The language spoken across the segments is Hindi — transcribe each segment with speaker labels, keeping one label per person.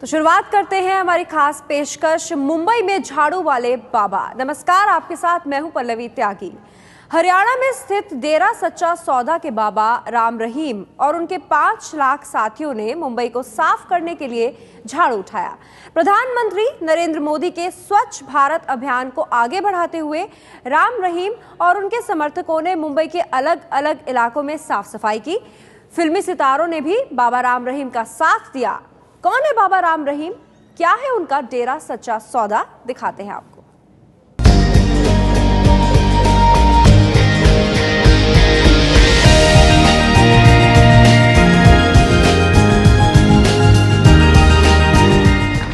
Speaker 1: तो शुरुआत करते हैं हमारी खास पेशकश मुंबई में झाड़ू वाले बाबा। नमस्कार, आपके साथ मैं हूं पल्लवी त्यागी। हरियाणा में स्थित डेरा सच्चा सौदा के बाबा राम रहीम और उनके 5 लाख साथियों ने मुंबई को साफ करने के लिए झाड़ू उठाया। प्रधानमंत्री नरेंद्र मोदी के स्वच्छ भारत अभियान को आगे बढ़ाते हुए राम रहीम और उनके समर्थकों ने मुंबई के अलग अलग इलाकों में साफ सफाई की। फिल्मी सितारों ने भी बाबा राम रहीम का साथ दिया। कौन है बाबा राम रहीम, क्या है उनका डेरा सच्चा सौदा, दिखाते हैं आपको।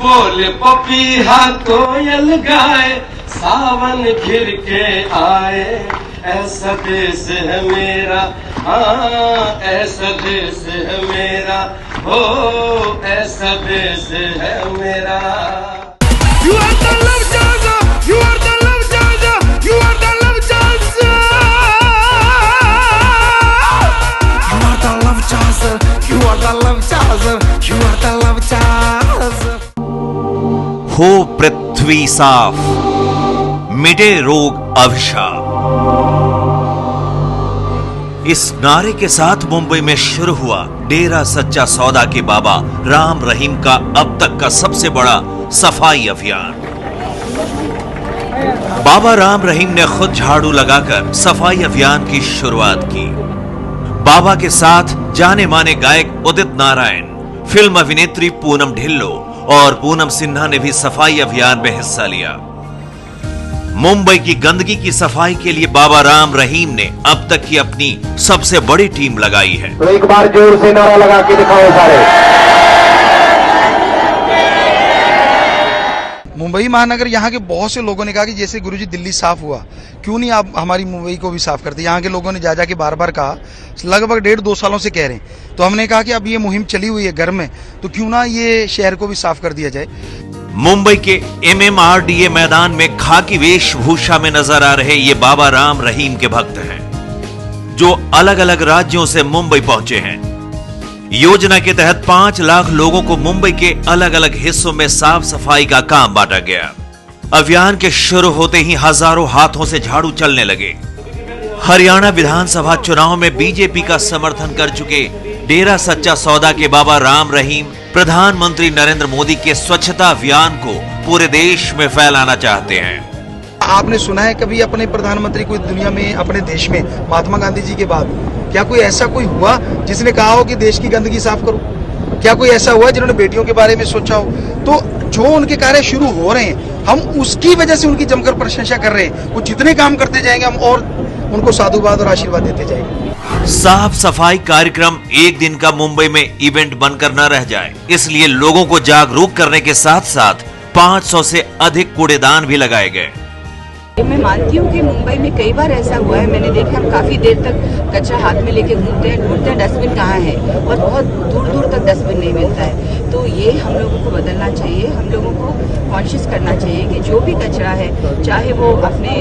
Speaker 2: बोले पपीहा कोयल गाए, सावन घिर के आए, ऐसा देश है मेरा, हाँ ऐसा देश है मेरा, हो ऐसा देश है मेरा। You are the love chaser, you are the love chaser, you are the love chaser, you are the love chaser, you are the love chaser, you are the love chaser।
Speaker 3: हो पृथ्वी साफ, मिटे रोग अभिशाप। इस नारे के साथ मुंबई में शुरू हुआ डेरा सच्चा सौदा के बाबा राम रहीम का अब तक का सबसे बड़ा सफाई अभियान। बाबा राम रहीम ने खुद झाड़ू लगाकर सफाई अभियान की शुरुआत की। बाबा के साथ जाने माने गायक उदित नारायण, फिल्म अभिनेत्री पूनम ढिल्लो और पूनम सिन्हा ने भी सफाई अभियान में हिस्सा लिया। मुंबई की गंदगी की सफाई के लिए बाबा राम रहीम ने अब तक की अपनी सबसे बड़ी टीम लगाई है।
Speaker 4: तो एक बार जोर से नारा लगा के दिखाओ सारे।
Speaker 5: मुंबई महानगर, यहाँ के बहुत से लोगों ने कहा कि जैसे गुरुजी दिल्ली साफ हुआ, क्यों नहीं आप हमारी मुंबई को भी साफ करते। यहाँ के लोगों ने जा के बार बार कहा, लगभग 1.5-2 सालों से कह रहे हैं। तो हमने कहा कि अब ये मुहिम चली हुई है घर में, तो क्यों ना ये शहर को भी साफ कर दिया जाए।
Speaker 3: मुंबई के MMRDA मैदान में खाकी वेशभूषा में नजर आ रहे ये बाबा राम रहीम के भक्त हैं, जो अलग अलग राज्यों से मुंबई पहुंचे हैं। योजना के तहत 5 लाख लोगों को मुंबई के अलग अलग हिस्सों में साफ सफाई का काम बांटा गया। अभियान के शुरू होते ही हजारों हाथों से झाड़ू चलने लगे। हरियाणा विधानसभा चुनाव में बीजेपी का समर्थन कर चुके डेरा सच्चा सौदा के बाबा राम रहीम प्रधानमंत्री नरेंद्र मोदी के स्वच्छता अभियान को पूरे देश में फैलाना चाहते हैं।
Speaker 5: आपने सुना है कभी अपने प्रधानमंत्री को दुनिया में, अपने देश में, महात्मा गांधी जी के बाद क्या कोई ऐसा कोई हुआ जिसने कहा हो कि देश की गंदगी साफ करो? क्या कोई ऐसा हुआ जिन्होंने बेटियों के बारे में सोचा हो? तो जो उनके कार्य शुरू हो रहे हैं, हम उसकी वजह से उनकी जमकर प्रशंसा कर रहे हैं। वो जितने काम करते जाएंगे, हम और उनको साधुवाद और आशीर्वाद देते जाएंगे।
Speaker 3: साफ सफाई कार्यक्रम एक दिन का मुंबई में इवेंट बनकर न रह जाए, इसलिए लोगों को जागरूक करने के साथ साथ 500 से अधिक कूड़ेदान भी लगाए गए।
Speaker 6: मैं मानती हूँ कि मुंबई में कई बार ऐसा हुआ है, मैंने देखा हम काफ़ी देर तक कचरा हाथ में लेके घूमते हैं, डस्टबिन कहाँ है, और बहुत दूर दूर तक डस्टबिन नहीं मिलता है। तो ये हम लोगों को बदलना चाहिए, हम लोगों को कॉन्शियस करना चाहिए कि जो भी कचरा है, चाहे वो अपने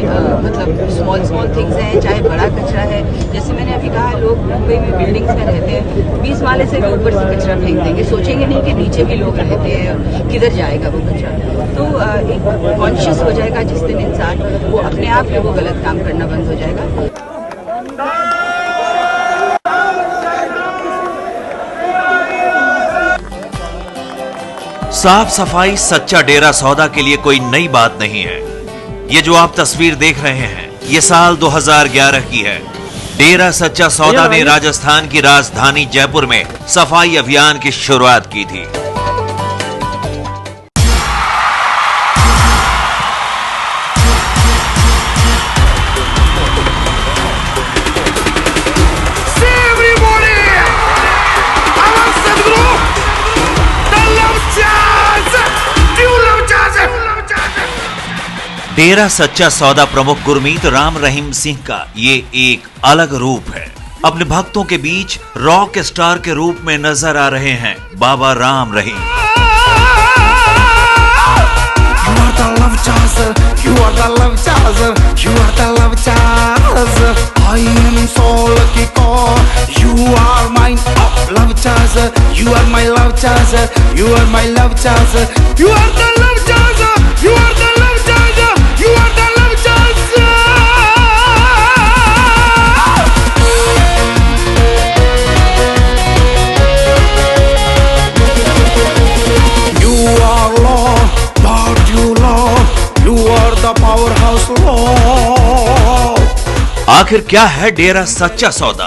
Speaker 6: मतलब स्मॉल थिंग्स हैं, चाहे बड़ा कचरा है। जैसे मैंने अभी कहा, लोग मुंबई में बिल्डिंग्स में रहते हैं, 20 माले से भी ऊपर से कचरा फेंक देंगे, सोचेंगे नहीं कि नीचे भी लोग रहते हैं, किधर जाएगा वो कचरा। तो एक कॉन्शियस हो जाएगा जिस दिन इंसान, वो अपने आप में वो गलत काम करना बंद हो जाएगा।
Speaker 3: साफ सफाई सच्चा डेरा सौदा के लिए कोई नई बात नहीं है। ये जो आप तस्वीर देख रहे हैं, ये साल 2011 की है। डेरा सच्चा सौदा ने राजस्थान की राजधानी जयपुर में सफाई अभियान की शुरुआत की थी। डेरा सच्चा सौदा प्रमुख गुरमीत राम रहीम सिंह का ये एक अलग रूप है। अपने भक्तों के बीच रॉक स्टार के रूप में नजर आ रहे हैं बाबा Ram Rahim. You are the love chaser, you are the love chaser. I am so lucky, cause you are mine. Oh, love chaser, you are my love chaser, you are my love chaser. आखिर क्या है डेरा सच्चा सौदा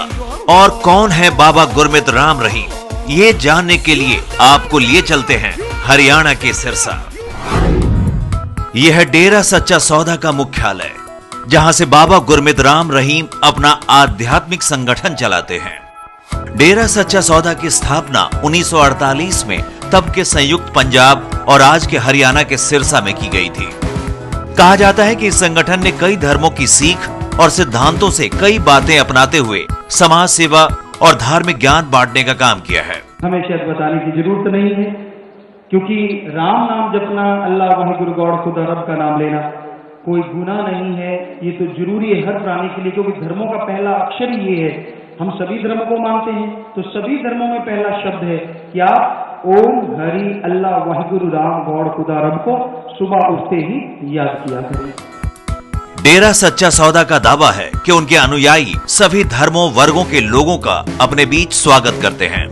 Speaker 3: और कौन है बाबा गुरमीत राम रहीम, ये जानने के लिए आपको लिए चलते हैं हरियाणा के सिरसा। यह है डेरा सच्चा सौदा का मुख्यालय, जहां से बाबा गुरमीत राम रहीम अपना आध्यात्मिक संगठन चलाते हैं। डेरा सच्चा सौदा की स्थापना 1948 में तब के संयुक्त पंजाब और आज के हरियाणा के सिरसा में की गई थी। कहा जाता है कि इस संगठन ने कई धर्मों की सीख और सिद्धांतों से कई बातें अपनाते हुए समाज सेवा और धार्मिक ज्ञान बांटने का काम किया है।
Speaker 7: हमें शायद बताने की जरूरत नहीं है, क्योंकि राम नाम जपना, अल्लाह वाहिगुरु गॉड खुदा रब का नाम लेना कोई गुनाह नहीं है। ये तो जरूरी है हर प्राणी के लिए, क्योंकि धर्मों का पहला अक्षर ही ये है। हम सभी धर्मों को मानते हैं, तो सभी धर्मों में पहला शब्द है कि आप ओम हरि अल्लाह वाहिगुरु राम गॉड खुदा रब को सुबह उठते ही याद किया करें।
Speaker 3: डेरा सच्चा सौदा का दावा है कि उनके अनुयायी सभी धर्मों वर्गों के लोगों का अपने बीच स्वागत करते हैं।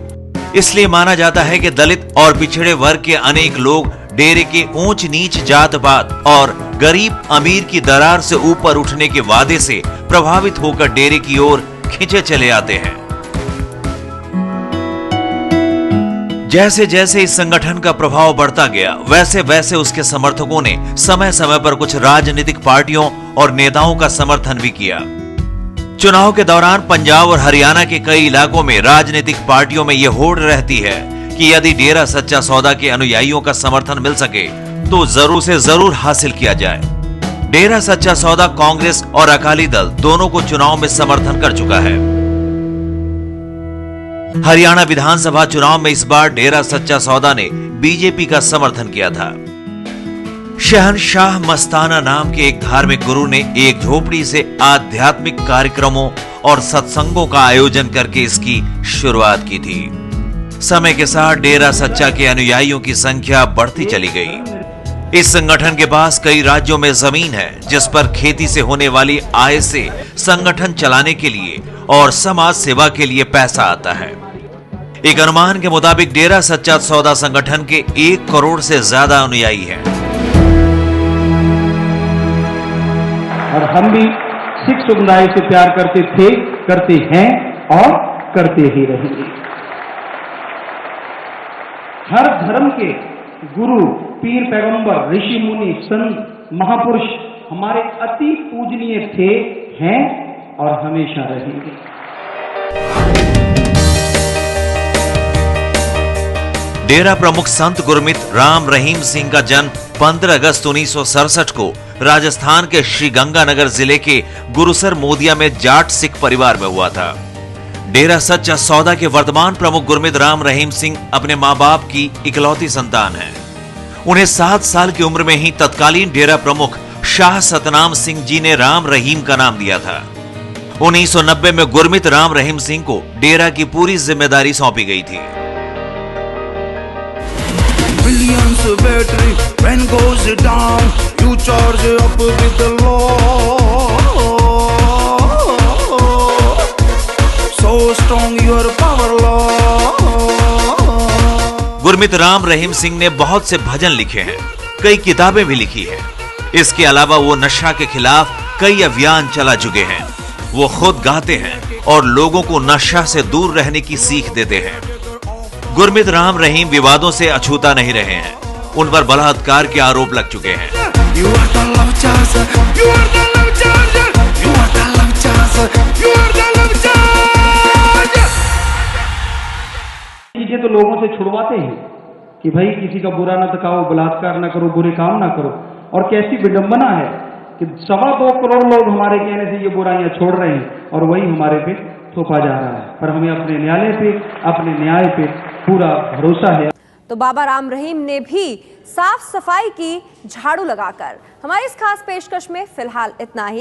Speaker 3: इसलिए माना जाता है कि दलित और पिछड़े वर्ग के अनेक लोग डेरे के ऊंच नीच जात पात और गरीब अमीर की दरार से ऊपर उठने के वादे से प्रभावित होकर डेरे की ओर खींचे चले आते हैं। जैसे जैसे इस संगठन का प्रभाव बढ़ता गया, वैसे वैसे उसके समर्थकों ने समय समय पर कुछ राजनीतिक पार्टियों और नेताओं का समर्थन भी किया। चुनाव के दौरान पंजाब और हरियाणा के कई इलाकों में राजनीतिक पार्टियों में यह होड़ रहती है कि यदि डेरा सच्चा सौदा के अनुयायियों का समर्थन मिल सके तो जरूर से जरूर हासिल किया जाए। डेरा सच्चा सौदा कांग्रेस और अकाली दल दोनों को चुनाव में समर्थन कर चुका है। हरियाणा विधानसभा चुनाव में इस बार डेरा सच्चा सौदा ने बीजेपी का समर्थन किया था। शहनशाह मस्ताना नाम के एक धार्मिक गुरु ने एक झोपड़ी से आध्यात्मिक कार्यक्रमों और सत्संगों का आयोजन करके इसकी शुरुआत की थी। समय के साथ डेरा सच्चा के अनुयायियों की संख्या बढ़ती चली गई। इस संगठन के पास कई राज्यों में जमीन है, जिस पर खेती से होने वाली आय से संगठन चलाने के लिए और समाज सेवा के लिए पैसा आता है। एक अनुमान के मुताबिक डेरा सच्चा सौदा संगठन के 1 करोड़ से ज्यादा अनुयायी हैं।
Speaker 7: और हम भी सिख समुदाय से प्यार करते थे, करते हैं और करते ही रहेंगे। हर धर्म के गुरु, पीर, पैगंबर, ऋषि, मुनि, संत, महापुरुष हमारे अति पूजनीय थे, हैं और हमेशा रहेंगे।
Speaker 3: डेरा प्रमुख संत गुरमीत राम रहीम सिंह का जन्म 15 अगस्त 1967 को राजस्थान के श्री गंगानगर जिले के गुरुसर मोदिया में जाट सिख परिवार में हुआ था। डेरा सच्चा सौदा के वर्तमान प्रमुख गुरमीत राम रहीम सिंह अपने मां बाप की इकलौती संतान हैं। उन्हें 7 साल की उम्र में ही तत्कालीन डेरा प्रमुख शाह सतनाम सिंह जी ने राम रहीम का नाम दिया था। 1990 में गुरमीत राम रहीम सिंह को डेरा की पूरी जिम्मेदारी सौंपी गई थी।
Speaker 8: Billions of battery when goes down, you charge up with the law. So strong your power law.
Speaker 3: Gurmeet Ram Rahim Singh ने बहुत से भजन लिखे हैं, कई किताबें भी लिखी हैं। इसके अलावा वो नशा के खिलाफ कई अभियान चला चुके हैं। वो खुद गाते हैं और लोगों को नशा से दूर रहने की सीख देते हैं। गुरमीत राम रहीम विवादों से अछूता नहीं रहे हैं। उन पर बलात्कार के आरोप लग चुके हैं।
Speaker 7: चीजें तो लोगों से छुड़वाते हैं कि भाई किसी का बुरा ना दिखाओ, बलात्कार ना करो, बुरे काम ना करो। और कैसी विडंबना है कि 2.25 करोड़ लोग हमारे कहने से ये बुराइयां छोड़ रहे हैं और वही हमारे पे थोपा जा रहा है। पर हमें अपने न्यायालय पे, अपने न्याय पे पूरा भरोसा है।
Speaker 1: तो बाबा राम रहीम ने भी साफ सफाई की झाड़ू लगाकर। हमारी इस खास पेशकश में फिलहाल इतना ही।